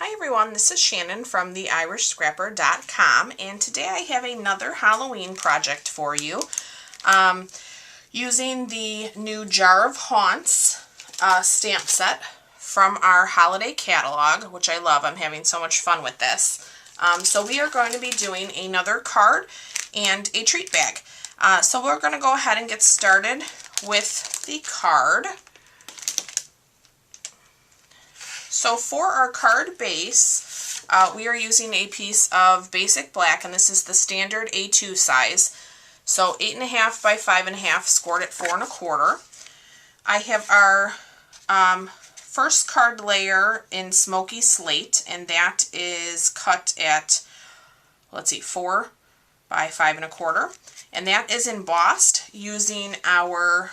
Hi everyone, this is Shannon from theirishscrapper.com, and today I have another Halloween project for you using the new Jar of Haunts stamp set from our holiday catalog, which I love. I'm having so much fun with this. So we are going to be doing another card and a treat bag. So we're going to go ahead and get started with the card. So for our card base, we are using a piece of basic black, and this is the standard A2 size. So 8.5 by 5.5, scored at 4 1/4. I have our first card layer in Smoky Slate, and that is cut at, let's see, 4 by 5 1/4. And that is embossed using our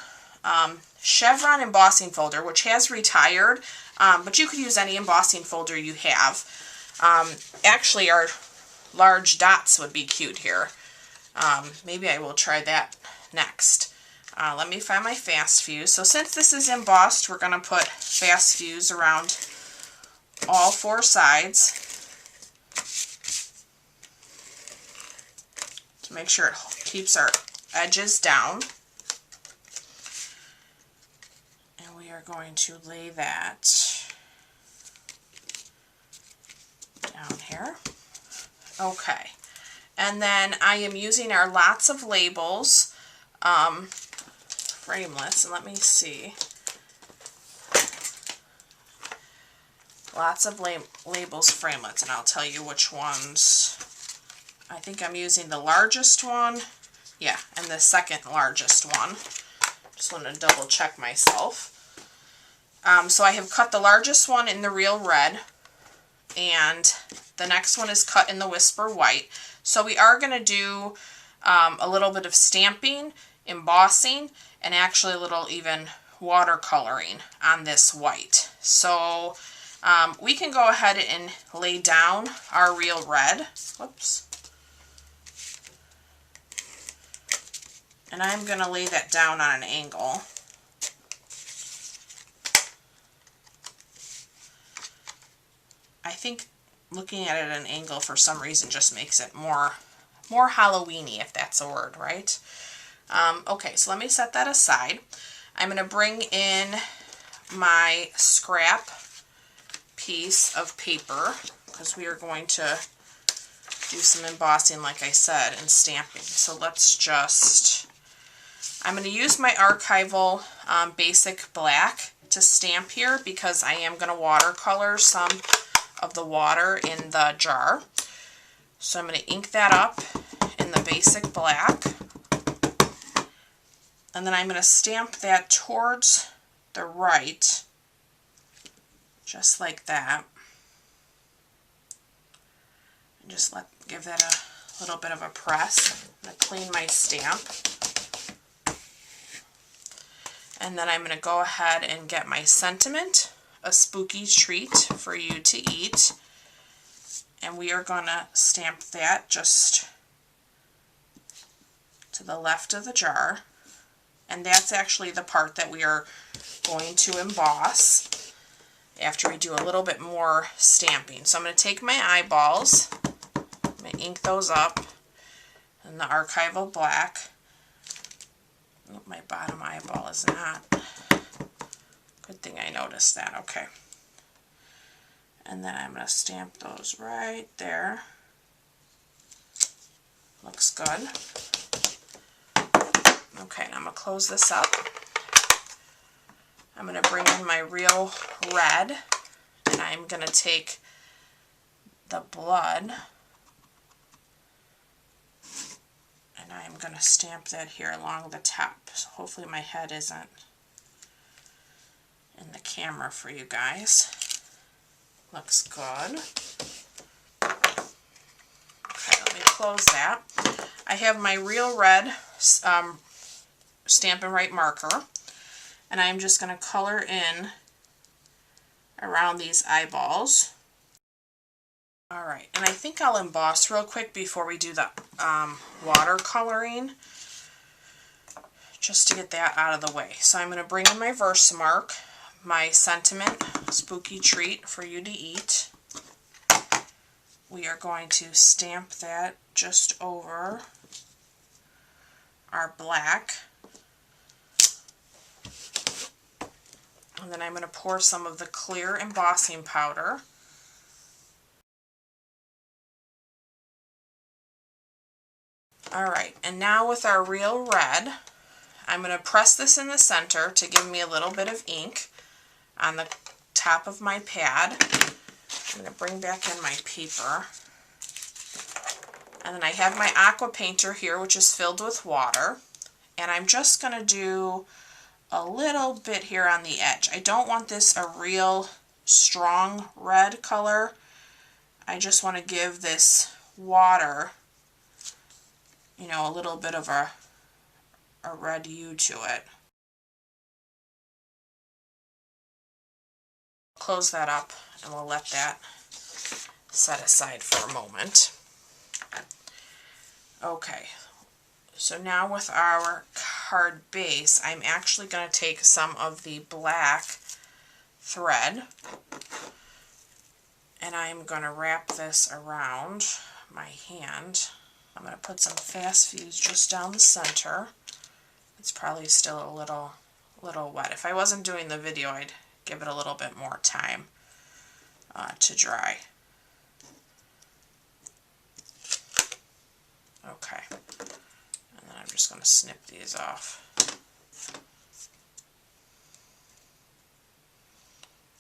Chevron embossing folder, which has retired, but you could use any embossing folder you have. Actually, our large dots would be cute here. Maybe I will try that next. Let me find my fast fuse. So since this is embossed, we're going to put fast fuse around all 4 sides to make sure it keeps our edges down. We are going to lay that down here. Okay, and then I am using our Lots of Labels framelits, and let me see. Lots of Labels framelits, and I'll tell you which ones. I think I'm using the largest one, yeah, and the second largest one. Just want to double check myself. So I have cut the largest one in the Real Red, and the next one is cut in the Whisper White. So we are going to do a little bit of stamping, embossing, and actually a little even watercoloring on this white. So we can go ahead and lay down our Real Red. Whoops. And I'm going to lay that down on an angle. I think looking at it at an angle for some reason just makes it more Halloween-y, if that's a word, right? Okay, so let me set that aside. I'm going to bring in my scrap piece of paper because we are going to do some embossing, like I said, and stamping. So let's just, I'm going to use my archival basic black to stamp here because I am going to watercolor some of the water in the jar. So I'm going to ink that up in the basic black, and then I'm going to stamp that towards the right, just like that, and just give that a little bit of a press. I'm going to clean my stamp, and then I'm going to go ahead and get my sentiment, a spooky treat for you to eat, and we are going to stamp that just to the left of the jar, and that's actually the part that we are going to emboss after we do a little bit more stamping. So I'm going to take my eyeballs, I'm going to ink those up in the archival black. Oh, my bottom eyeball is not. Good thing I noticed that. Okay. And then I'm going to stamp those right there. Looks good. Okay, and I'm going to close this up. I'm going to bring in my Real Red, and I'm going to take the blood, and I'm going to stamp that here along the top. So hopefully my head isn't in the camera for you guys. Looks good. Okay, let me close that. I have my Real Red Stampin' Write marker, and I'm just going to color in around these eyeballs. Alright, and I think I'll emboss real quick before we do the watercoloring, just to get that out of the way. So I'm going to bring in my Versamark, my sentiment, spooky treat for you to eat. we are going to stamp that just over our black. And then I'm going to pour some of the clear embossing powder. Alright, and now with our real red, I'm going to press this in the center to give me a little bit of ink on the top of my pad. I'm going to bring back in my paper. And then I have my aqua painter here, which is filled with water. And I'm just going to do a little bit here on the edge. I don't want this a real strong red color. I just want to give this water, you know, a little bit of a red hue to it. Close that up and we'll let that set aside for a moment. Okay, so now with our card base, I'm actually going to take some of the black thread and I'm going to wrap this around my hand. I'm going to put some fast fuse just down the center. It's probably still a little wet. If I wasn't doing the video, I'd give it a little bit more time to dry. Okay, and then I'm just going to snip these off.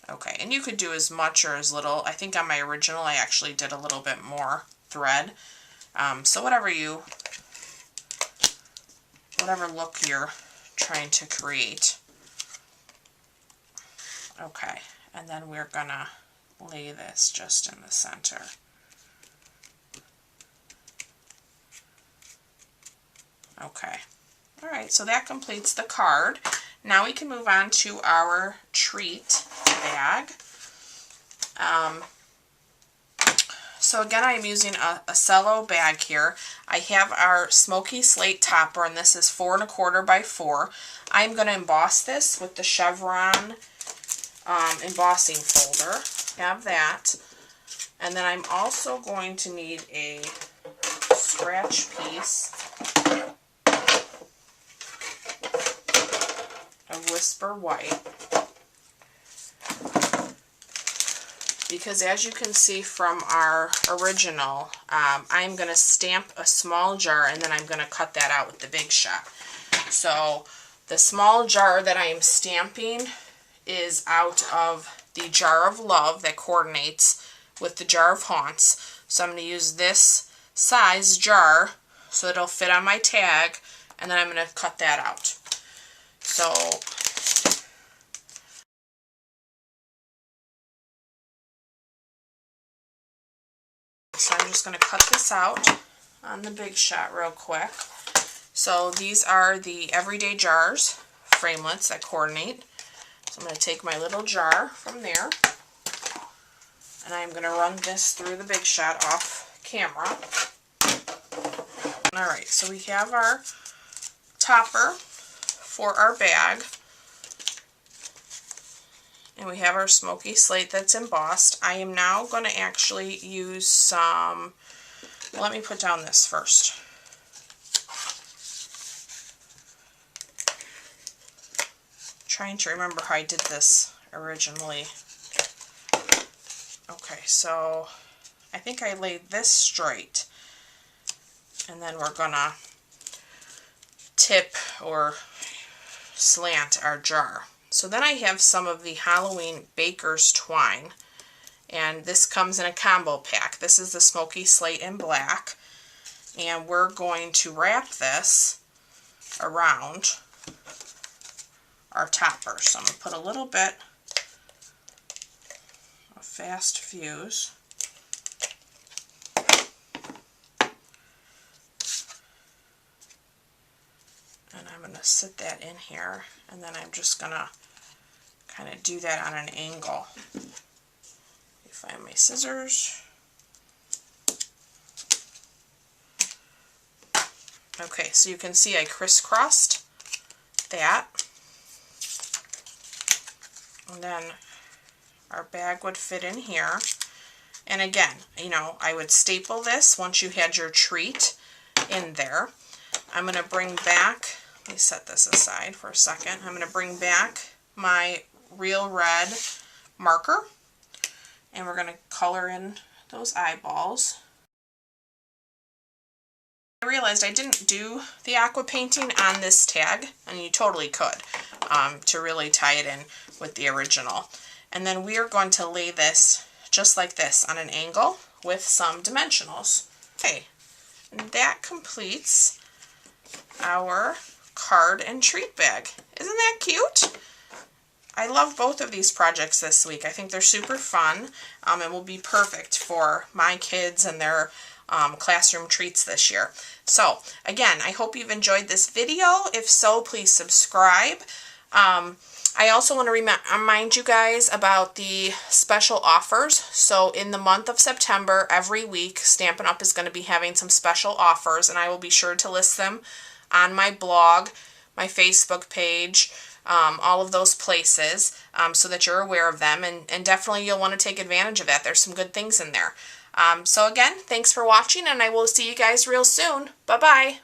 Okay, and you could do as much or as little. I think on my original I actually did a little bit more thread. So whatever look you're trying to create. Okay, and then we're gonna lay this just in the center. Okay, all right, so that completes the card. Now we can move on to our treat bag. So again, I'm using a cello bag here. I have our smoky slate topper, and this is 4 1/4 by 4. I'm going to emboss this with the chevron embossing folder. Have that. And then I'm also going to need a scratch piece of Whisper White. Because as you can see from our original, I'm going to stamp a small jar and then I'm going to cut that out with the Big Shot. So the small jar that I am stamping is out of the Jar of Love that coordinates with the Jar of Haunts. So I'm going to use this size jar so it'll fit on my tag, and then I'm going to cut that out. So I'm just going to cut this out on the Big Shot real quick. So these are the everyday jars, framelits that coordinate. So I'm going to take my little jar from there, and I'm going to run this through the Big Shot off camera. Alright, so we have our topper for our bag. And we have our smoky slate that's embossed. I am now going to actually use some, let me put down this first. I'm trying to remember how I did this originally. Okay, so I think I laid this straight. And then we're going to tip or slant our jar. So then I have some of the Halloween Baker's Twine, and this comes in a combo pack. This is the smoky slate in black, and we're going to wrap this around our topper. So I'm going to put a little bit of fast fuse. And I'm going to sit that in here, and then I'm just going to kind of do that on an angle. Find my scissors. Okay, so you can see I crisscrossed that. And then our bag would fit in here. And again, you know, I would staple this once you had your treat in there. I'm going to bring back, let me set this aside for a second. I'm going to bring back my Real Red marker, and we're going to color in those eyeballs. I realized I didn't do the aqua painting on this tag, and you totally could, to really tie it in with the original. And then we are going to lay this just like this on an angle with some dimensionals. Okay, and that completes our card and treat bag. Isn't that cute? I love both of these projects this week. I think they're super fun and will be perfect for my kids and their classroom treats this year. So again, I hope you've enjoyed this video. If so, please subscribe. I also want to remind you guys about the special offers. So in the month of September, every week, Stampin' Up! Is going to be having some special offers, and I will be sure to list them on my blog, my Facebook page, all of those places, so that you're aware of them, and definitely you'll want to take advantage of that. There's some good things in there. So again, thanks for watching, and I will see you guys real soon. Bye-bye.